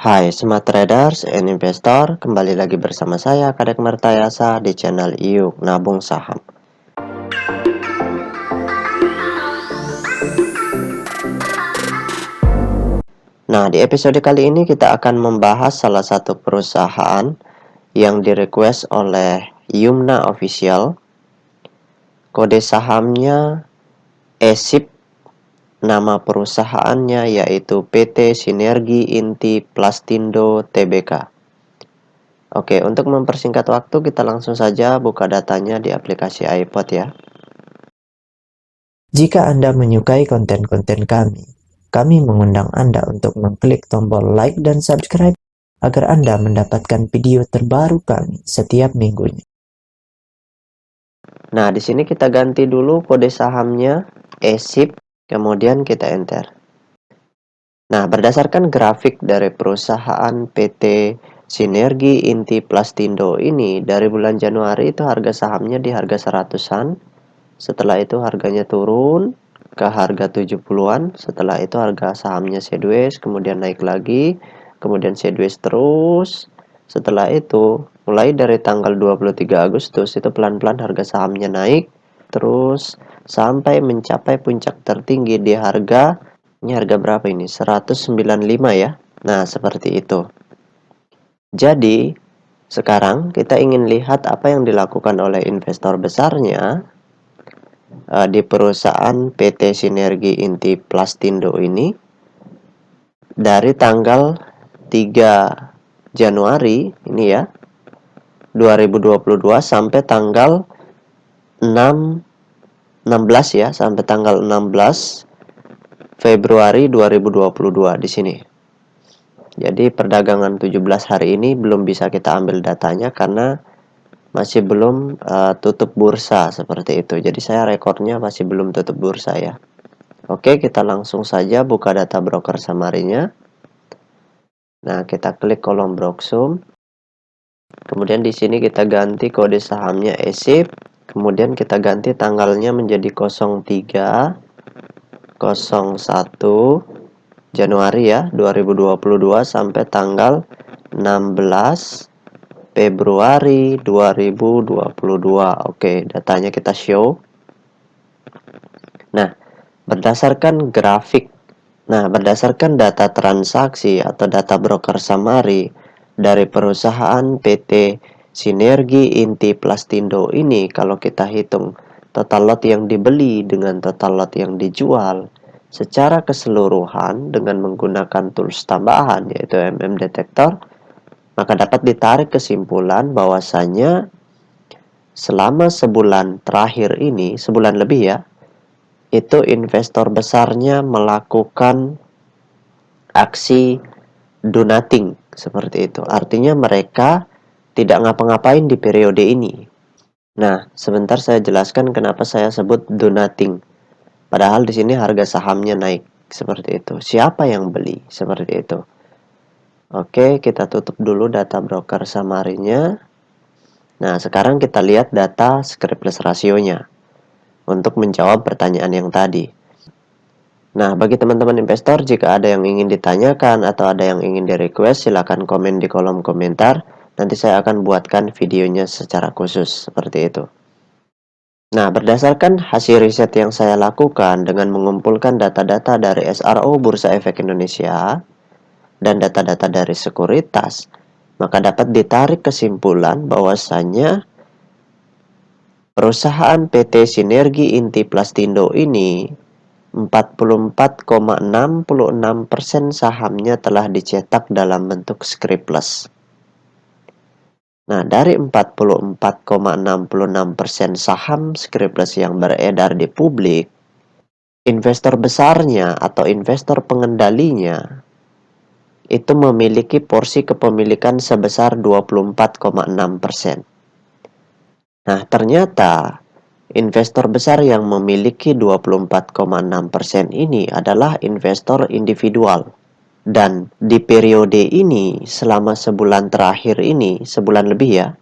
Hai Smart Traders and Investor, kembali lagi bersama saya Kadek Martayasa di channel Iuk Nabung Saham. Nah, di episode kali ini kita akan membahas salah satu perusahaan yang direquest oleh Yumna Official. Kode sahamnya ESIP, nama perusahaannya yaitu PT Sinergi Inti Plastindo Tbk. Oke, untuk mempersingkat waktu kita langsung saja buka datanya di aplikasi iPod ya. Jika Anda menyukai konten-konten kami mengundang Anda untuk mengklik tombol like dan subscribe agar Anda mendapatkan video terbaru kami setiap minggunya. Nah, di sini kita ganti dulu kode sahamnya ESIP, kemudian kita enter. Nah, berdasarkan grafik dari perusahaan PT Sinergi Inti Plastindo ini, dari bulan Januari itu harga sahamnya di harga 100-an. Setelah itu harganya turun ke harga 70-an. Setelah itu harga sahamnya sideways, kemudian naik lagi, kemudian sideways terus. Setelah itu, mulai dari tanggal 23 Agustus itu pelan-pelan harga sahamnya naik terus sampai mencapai puncak tertinggi di harga, ini harga berapa ini? 195 ya. Nah, seperti itu. Jadi, sekarang kita ingin lihat apa yang dilakukan oleh investor besarnya di perusahaan PT Sinergi Inti Plastindo ini dari tanggal 3 Januari ini ya 2022 sampai tanggal 16 ya, sampai tanggal 16 Februari 2022 di sini. Jadi perdagangan 17 hari ini belum bisa kita ambil datanya karena masih belum tutup bursa seperti itu. Jadi saya rekornya masih belum tutup bursa ya. Oke, kita langsung saja buka data broker summary-nya. Nah, kita klik kolom Broksum. Kemudian di sini kita ganti kode sahamnya ESIP. Kemudian kita ganti tanggalnya menjadi 03/01 Januari ya 2022 sampai tanggal 16 Februari 2022. Oke, datanya kita show. Nah, berdasarkan grafik, berdasarkan data transaksi atau data broker summary dari perusahaan PT Sinergi Inti Plastindo ini, kalau kita hitung total lot yang dibeli dengan total lot yang dijual secara keseluruhan dengan menggunakan tools tambahan yaitu Detektor, maka dapat ditarik kesimpulan bahwasanya selama sebulan terakhir ini, sebulan lebih ya, itu investor besarnya melakukan aksi do nothing seperti itu. Artinya mereka tidak ngapa-ngapain di periode ini. Nah, sebentar saya jelaskan kenapa saya sebut do nothing. Padahal di sini harga sahamnya naik seperti itu. Siapa yang beli seperti itu? Oke, kita tutup dulu data broker summary-nya. Nah, sekarang kita lihat data scriptless ratio-nya untuk menjawab pertanyaan yang tadi. Nah, bagi teman-teman investor, jika ada yang ingin ditanyakan atau ada yang ingin di-request, silakan komen di kolom komentar. Nanti saya akan buatkan videonya secara khusus, seperti itu. Nah, berdasarkan hasil riset yang saya lakukan dengan mengumpulkan data-data dari SRO Bursa Efek Indonesia dan data-data dari sekuritas, maka dapat ditarik kesimpulan bahwasannya perusahaan PT Sinergi Inti Plastindo ini 44,66% sahamnya telah dicetak dalam bentuk scriptless. Nah, dari 44,66% saham scriptless yang beredar di publik, investor besarnya atau investor pengendalinya itu memiliki porsi kepemilikan sebesar 24,6%. Nah, ternyata investor besar yang memiliki 24,6% ini adalah investor individual. Dan di periode ini, selama sebulan terakhir ini, sebulan lebih ya,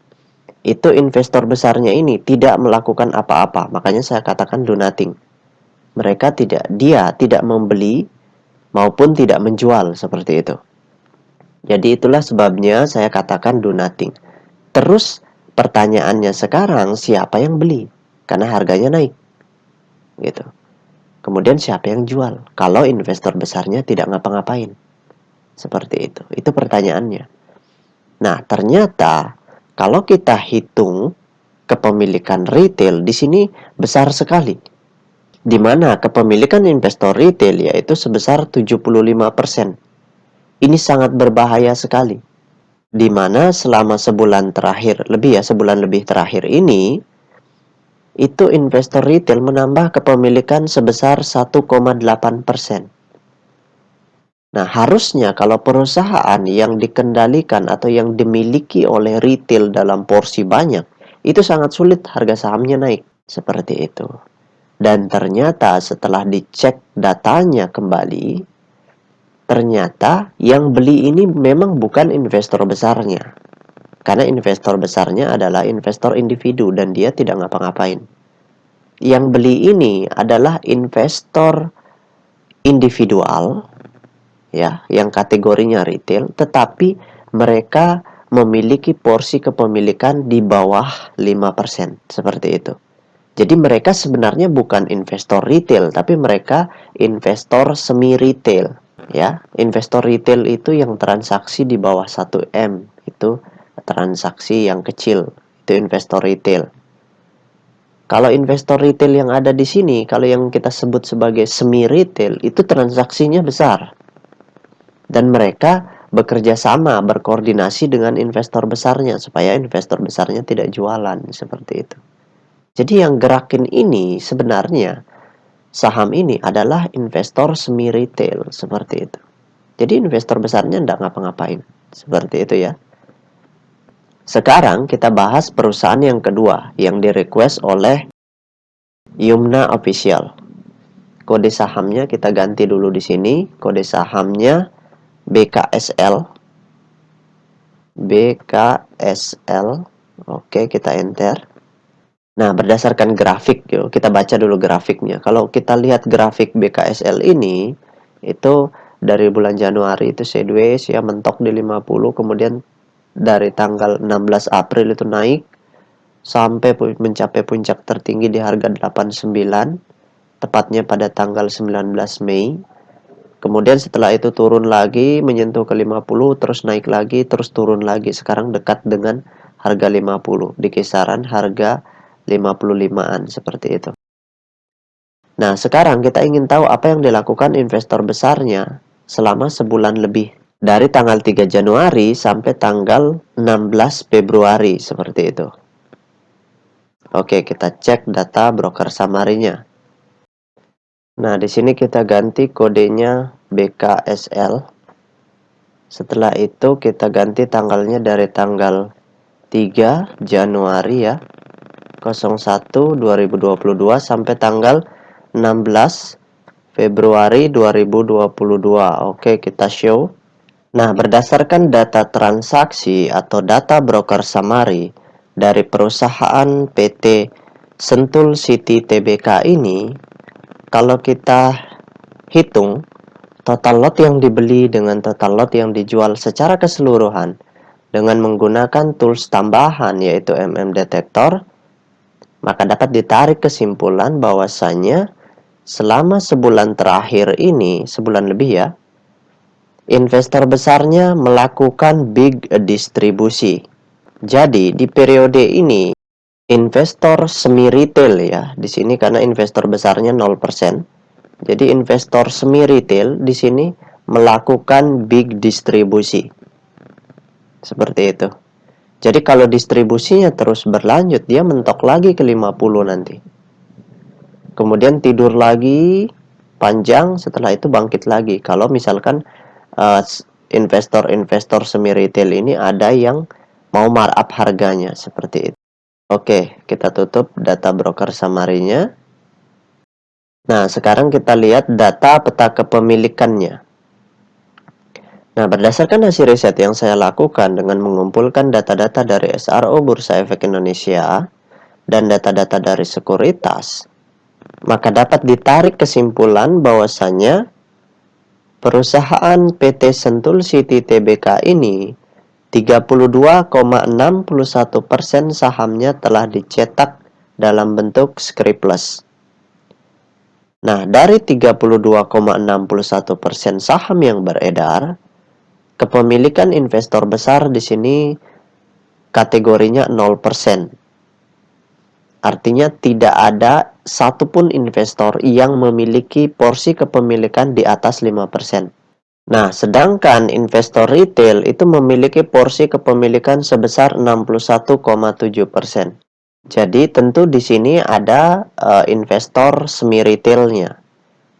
itu investor besarnya ini tidak melakukan apa-apa. Makanya saya katakan do nothing. Dia tidak membeli maupun tidak menjual seperti itu. Jadi itulah sebabnya saya katakan do nothing. Terus pertanyaannya sekarang, siapa yang beli? Karena harganya naik, gitu. Kemudian siapa yang jual? Kalau investor besarnya tidak ngapa-ngapain. Seperti itu. Itu pertanyaannya. Nah, ternyata kalau kita hitung kepemilikan retail di sini besar sekali. Di mana kepemilikan investor retail yaitu sebesar 75%. Ini sangat berbahaya sekali. Di mana selama sebulan terakhir, sebulan lebih terakhir ini, itu investor retail menambah kepemilikan sebesar 1,8%. Nah, harusnya kalau perusahaan yang dikendalikan atau yang dimiliki oleh retail dalam porsi banyak, itu sangat sulit harga sahamnya naik. Seperti itu. Dan ternyata setelah dicek datanya kembali, ternyata yang beli ini memang bukan investor besarnya. Karena investor besarnya adalah investor individu dan dia tidak ngapa-ngapain. Yang beli ini adalah investor individual, ya, yang kategorinya retail, tetapi mereka memiliki porsi kepemilikan di bawah 5%, seperti itu. Jadi mereka sebenarnya bukan investor retail, tapi mereka investor semi retail, ya. Investor retail itu yang transaksi di bawah 1 M, itu transaksi yang kecil, itu investor retail. Kalau investor retail yang ada di sini, kalau yang kita sebut sebagai semi retail, itu transaksinya besar. Dan mereka bekerja sama, berkoordinasi dengan investor besarnya, supaya investor besarnya tidak jualan, seperti itu. Jadi yang gerakin ini sebenarnya, saham ini adalah investor semi retail, seperti itu. Jadi investor besarnya tidak ngapa-ngapain, seperti itu ya. Sekarang kita bahas perusahaan yang kedua, yang di-request oleh Yumna Official. Kode sahamnya kita ganti dulu di sini. Kode sahamnya BKSL. BKSL. Oke, kita enter. Nah, berdasarkan grafik, yuk kita baca dulu grafiknya. Kalau kita lihat grafik BKSL ini, itu dari bulan Januari itu sideways ya, mentok di 50, kemudian dari tanggal 16 April itu naik sampai mencapai puncak tertinggi di harga 89, tepatnya pada tanggal 19 Mei. Kemudian setelah itu turun lagi menyentuh ke 50, terus naik lagi, terus turun lagi. Sekarang dekat dengan harga 50, di kisaran harga 55-an, seperti itu. Nah, sekarang kita ingin tahu apa yang dilakukan investor besarnya selama sebulan lebih. Dari tanggal 3 Januari sampai tanggal 16 Februari, seperti itu. Oke, kita cek data broker summary-nya. Nah, di sini kita ganti kodenya BKSL. Setelah itu kita ganti tanggalnya dari tanggal 3 Januari ya, 01/2022 sampai tanggal 16 Februari 2022. Oke, kita show. Nah, berdasarkan data transaksi atau data broker summary dari perusahaan PT Sentul City Tbk ini, kalau kita hitung total lot yang dibeli dengan total lot yang dijual secara keseluruhan dengan menggunakan tools tambahan yaitu Detektor, maka dapat ditarik kesimpulan bahwasannya selama sebulan terakhir ini, sebulan lebih ya, investor besarnya melakukan big distribusi. Jadi di periode ini investor semi retail ya, di sini karena investor besarnya 0%. Jadi investor semi retail di sini melakukan big distribusi. Seperti itu. Jadi kalau distribusinya terus berlanjut, dia mentok lagi ke 50 nanti. Kemudian tidur lagi panjang, setelah itu bangkit lagi. Kalau misalkan investor-investor semi retail ini ada yang mau markup harganya, seperti itu. Oke, kita tutup data broker summary-nya. Nah, sekarang kita lihat data peta kepemilikannya. Nah, berdasarkan hasil riset yang saya lakukan dengan mengumpulkan data-data dari SRO Bursa Efek Indonesia dan data-data dari sekuritas, maka dapat ditarik kesimpulan bahwasannya Perusahaan PT Sentul City Tbk ini 32,61% sahamnya telah dicetak dalam bentuk scriptless. Nah, dari 32,61% saham yang beredar, kepemilikan investor besar di sini kategorinya 0%. Artinya tidak ada satupun investor yang memiliki porsi kepemilikan di atas 5%. Nah, sedangkan investor retail itu memiliki porsi kepemilikan sebesar 61,7%. Jadi tentu di sini ada investor semi retailnya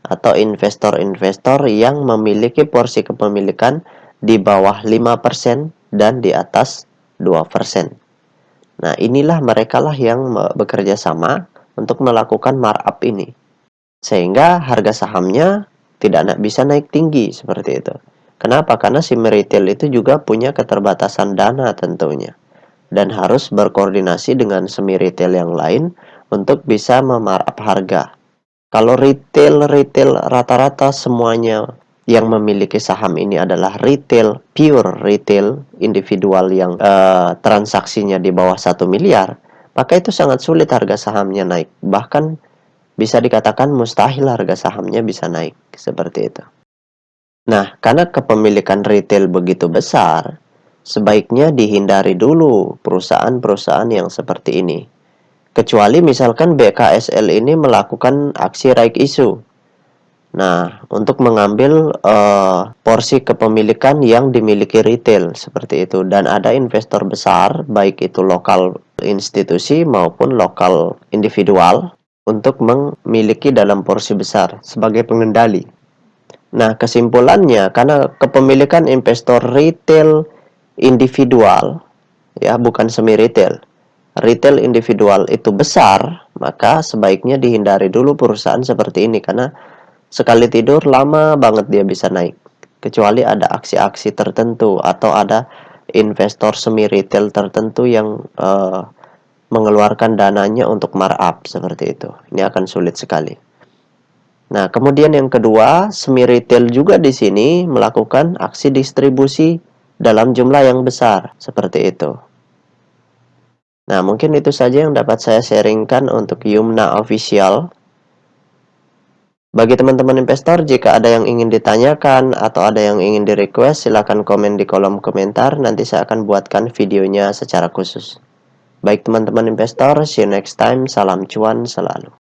atau investor-investor yang memiliki porsi kepemilikan di bawah 5% dan di atas 2%. Nah, inilah mereka lah yang bekerja sama untuk melakukan markup ini. Sehingga harga sahamnya tidak bisa naik tinggi seperti itu. Kenapa? Karena si retail itu juga punya keterbatasan dana tentunya. Dan harus berkoordinasi dengan semi retail yang lain untuk bisa memarkup harga. Kalau retail rata-rata semuanya yang memiliki saham ini adalah retail, pure retail, individual yang transaksinya di bawah 1 miliar, maka itu sangat sulit harga sahamnya naik. Bahkan bisa dikatakan mustahil harga sahamnya bisa naik, seperti itu. Nah, karena kepemilikan retail begitu besar, sebaiknya dihindari dulu perusahaan-perusahaan yang seperti ini. Kecuali misalkan BKSL ini melakukan aksi right issue. Nah, untuk mengambil porsi kepemilikan yang dimiliki retail seperti itu, dan ada investor besar baik itu lokal institusi maupun lokal individual untuk memiliki dalam porsi besar sebagai pengendali. Nah, kesimpulannya karena kepemilikan investor retail individual ya, bukan semi retail. Retail individual itu besar, maka sebaiknya dihindari dulu perusahaan seperti ini karena sekali tidur lama banget dia bisa naik. Kecuali ada aksi-aksi tertentu atau ada investor semi retail tertentu yang mengeluarkan dananya untuk markup seperti itu. Ini akan sulit sekali. Nah, kemudian yang kedua, semi retail juga di sini melakukan aksi distribusi dalam jumlah yang besar seperti itu. Nah, mungkin itu saja yang dapat saya sharingkan untuk Yumna Official. Bagi teman-teman investor, jika ada yang ingin ditanyakan atau ada yang ingin di-request, silakan komen di kolom komentar. Nanti saya akan buatkan videonya secara khusus. Baik teman-teman investor, see you next time. Salam cuan selalu.